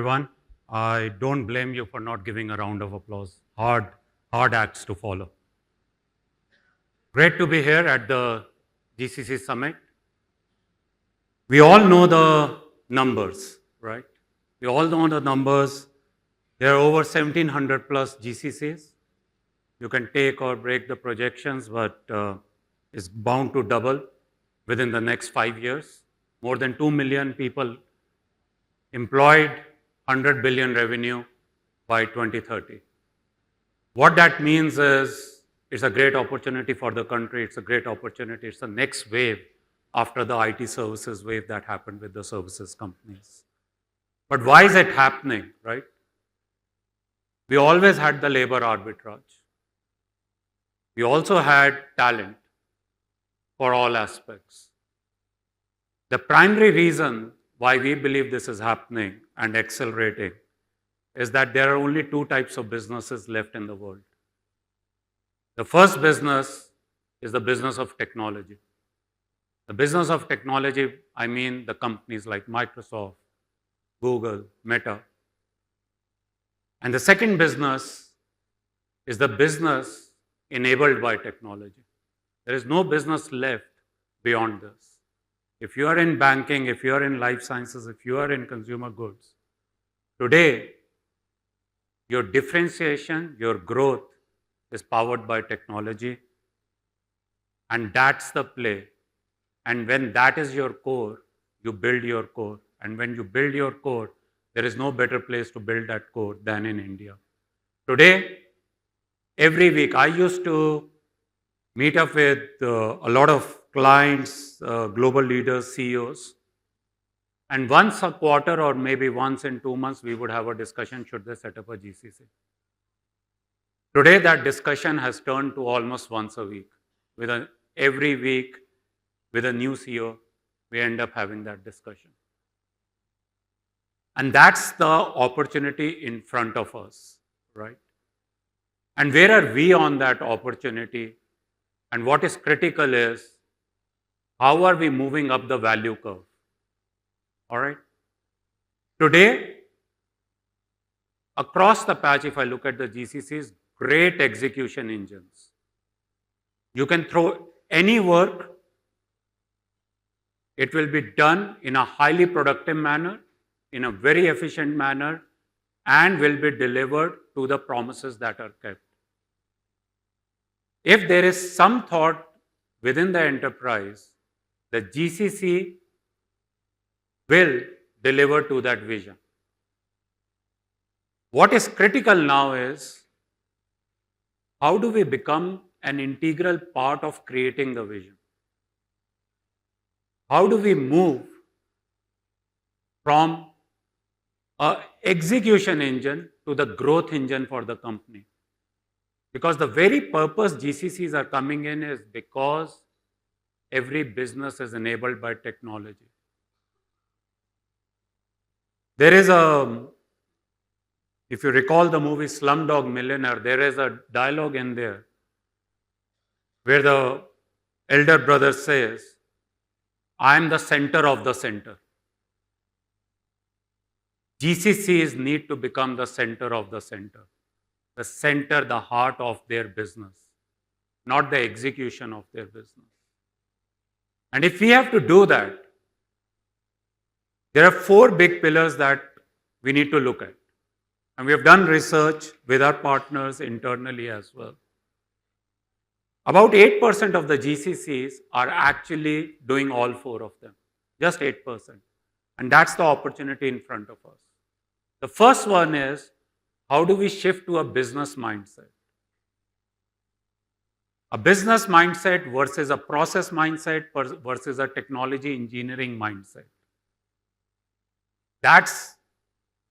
everyone. I don't blame you for not giving a round of applause. Hard acts to follow. Great to be here at the GCC Summit. We all know the numbers, right? We all know the numbers. There are over 1,700 plus GCCs. You can take or break the projections, but it's bound to double within the next 5 years. More than 2 million people employed, 100 billion revenue by 2030. What that means is it's a great opportunity for the country. It's a great opportunity. It's the next wave after the IT services wave that happened with the services companies. But why is it happening, right? We always had the labor arbitrage. We also had talent for all aspects. The primary reason why we believe this is happening and accelerating is that there are only two types of businesses left in the world. The first business is the business of technology. The business of technology, I mean the companies like Microsoft, Google, Meta. And the second business is the business enabled by technology. There is no business left beyond this. If you are in banking, if you are in life sciences, if you are in consumer goods, today, your differentiation, your growth is powered by technology, and that's the play. And when that is your core, you build your core. And when you build your core, there is no better place to build that core than in India. Today, every week, I used to meet up with a lot of clients, global leaders, CEOs. And once a quarter or maybe once in 2 months, we would have a discussion, should they set up a GCC? Today, that discussion has turned to almost once a week. Every week, with a new CEO, we end up having that discussion. And that's the opportunity in front of us, right? And where are we on that opportunity? And what is critical is, how are we moving up the value curve? All right? Today, across the patch, if I look at the GCCs, great execution engines. You can throw any work, it will be done in a highly productive manner, in a very efficient manner, and will be delivered to the promises that are kept. If there is some thought within the enterprise, the GCC will deliver to that vision. What is critical now is, how do we become an integral part of creating the vision? How do we move from an execution engine to the growth engine for the company? Because the very purpose GCCs are coming in is because every business is enabled by technology. There is if you recall the movie Slumdog Millionaire, there is a dialogue in there where the elder brother says, I am the center of the center. GCCs need to become the center of the center. The center, the heart of their business, not the execution of their business. And if we have to do that, there are 4 big pillars that we need to look at. And we have done research with our partners internally as well. About 8% of the GCCs are actually doing all 4 of them, just 8%. And that's the opportunity in front of us. The first one is, how do we shift to a business mindset? A business mindset versus a process mindset versus a technology engineering mindset. That's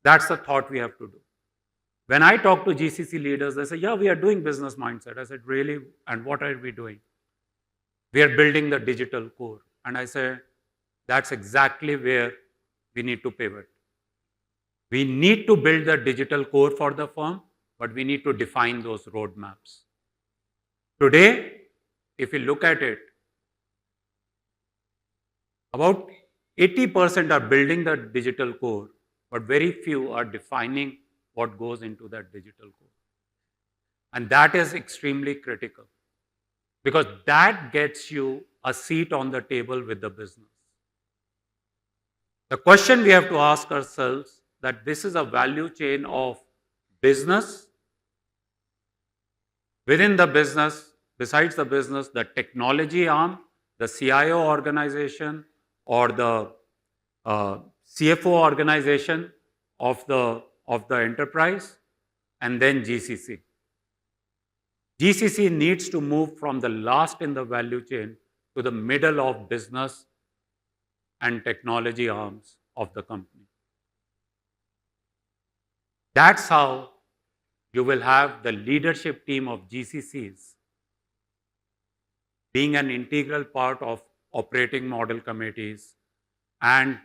the thought we have to do. When I talk to GCC leaders, they say, yeah, we are doing business mindset. I said, really? And what are we doing? We are building the digital core. And I say, that's exactly where we need to pivot. We need to build the digital core for the firm, but we need to define those roadmaps. Today, if you look at it, about 80% are building the digital core, but very few are defining what goes into that digital core. And that is extremely critical because that gets you a seat on the table with the business. The question we have to ask ourselves that this is a value chain of business. Within the business, besides the business, the technology arm, the CIO organization, or the CFO organization of the enterprise, and then GCC. GCC needs to move from the last in the value chain to the middle of business and technology arms of the company. That's how you will have the leadership team of GCCs being an integral part of operating model committees and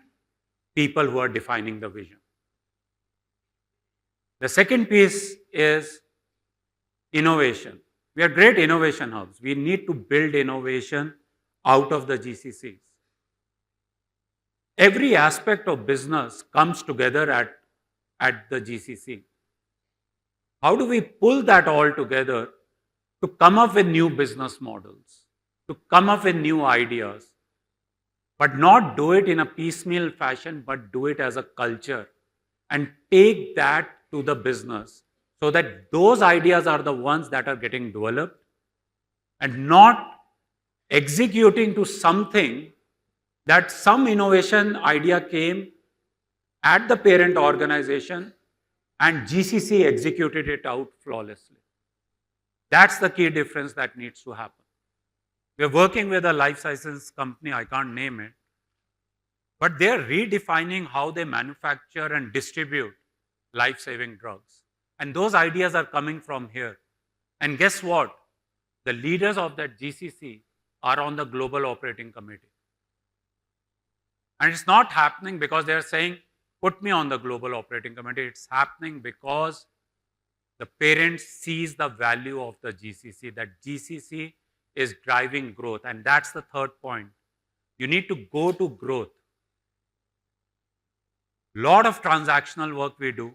people who are defining the vision. The second piece is innovation. We are great innovation hubs. We need to build innovation out of the GCCs. Every aspect of business comes together at the GCC. How do we pull that all together to come up with new business models, to come up with new ideas, but not do it in a piecemeal fashion, but do it as a culture and take that to the business so that those ideas are the ones that are getting developed and not executing to something that some innovation idea came at the parent organization and GCC executed it out flawlessly. That's the key difference that needs to happen. We're working with a life sciences company, I can't name it, but they're redefining how they manufacture and distribute life-saving drugs. And those ideas are coming from here. And guess what? The leaders of that GCC are on the Global Operating Committee. And it's not happening because they're saying, put me on the Global Operating Committee. It's happening because the parent sees the value of the GCC, that GCC is driving growth. And that's the third point. You need to go to growth. Lot of transactional work we do,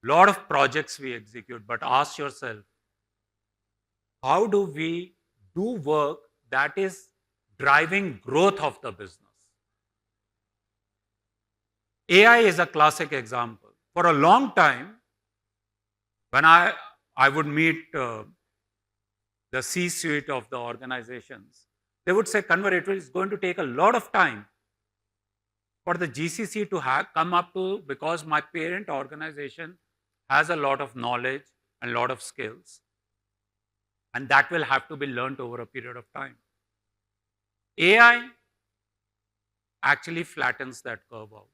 lot of projects we execute, but ask yourself, how do we do work that is driving growth of the business? AI is a classic example. For a long time, when I would meet the C-suite of the organizations, they would say, Kanwar, it is going to take a lot of time for the GCC to come up to, because my parent organization has a lot of knowledge and a lot of skills. And that will have to be learned over a period of time. AI actually flattens that curve out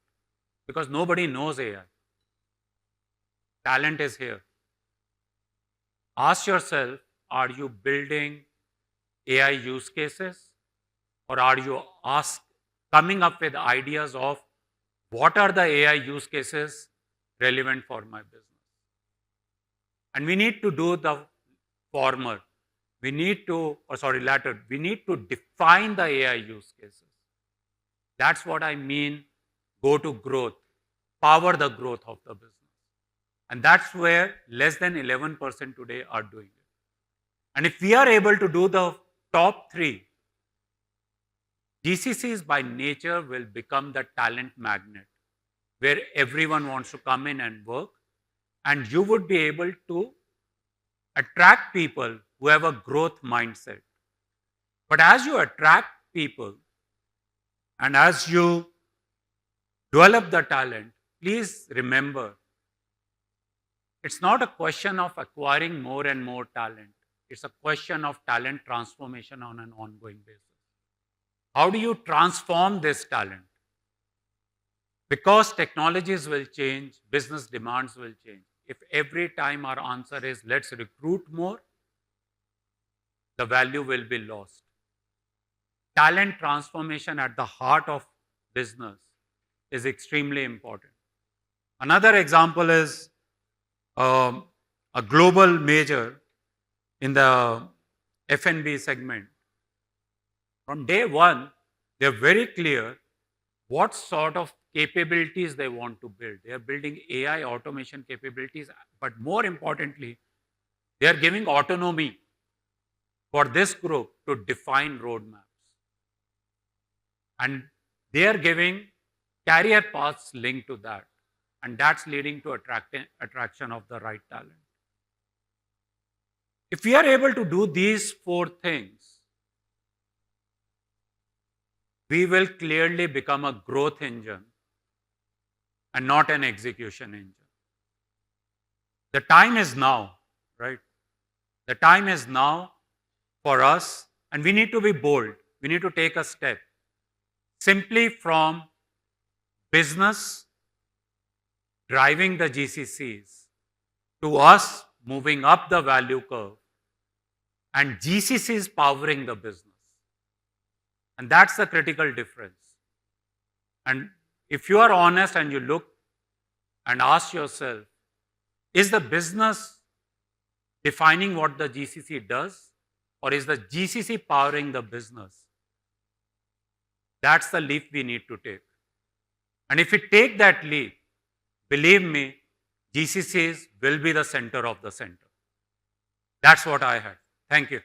because nobody knows AI. Talent is here. Ask yourself, are you building AI use cases or are you coming up with ideas of what are the AI use cases relevant for my business? And we need to do the former. We need to, latter. We need to define the AI use cases. That's what I mean, go to growth, power the growth of the business. And that's where less than 11% today are doing it. And if we are able to do the top three, GCCs by nature will become the talent magnet where everyone wants to come in and work, and you would be able to attract people who have a growth mindset. But as you attract people and as you develop the talent, please remember, it's not a question of acquiring more and more talent. It's a question of talent transformation on an ongoing basis. How do you transform this talent? Because technologies will change, business demands will change. If every time our answer is let's recruit more, the value will be lost. Talent transformation at the heart of business is extremely important. Another example is a global major in the F&B segment. From day one, they're very clear what sort of capabilities they want to build. They are building AI automation capabilities, but more importantly, they are giving autonomy for this group to define roadmaps. And they are giving career paths linked to that. And that's leading to attraction of the right talent. If we are able to do these 4 things, we will clearly become a growth engine and not an execution engine. The time is now, right? The time is now for us, and we need to be bold. We need to take a step simply from business driving the GCCs to us moving up the value curve and GCCs powering the business. And that's the critical difference. And if you are honest and you look and ask yourself, is the business defining what the GCC does, or is the GCC powering the business? That's the leap we need to take. And if we take that leap, believe me, GCCs will be the center of the center. That's what I had. Thank you.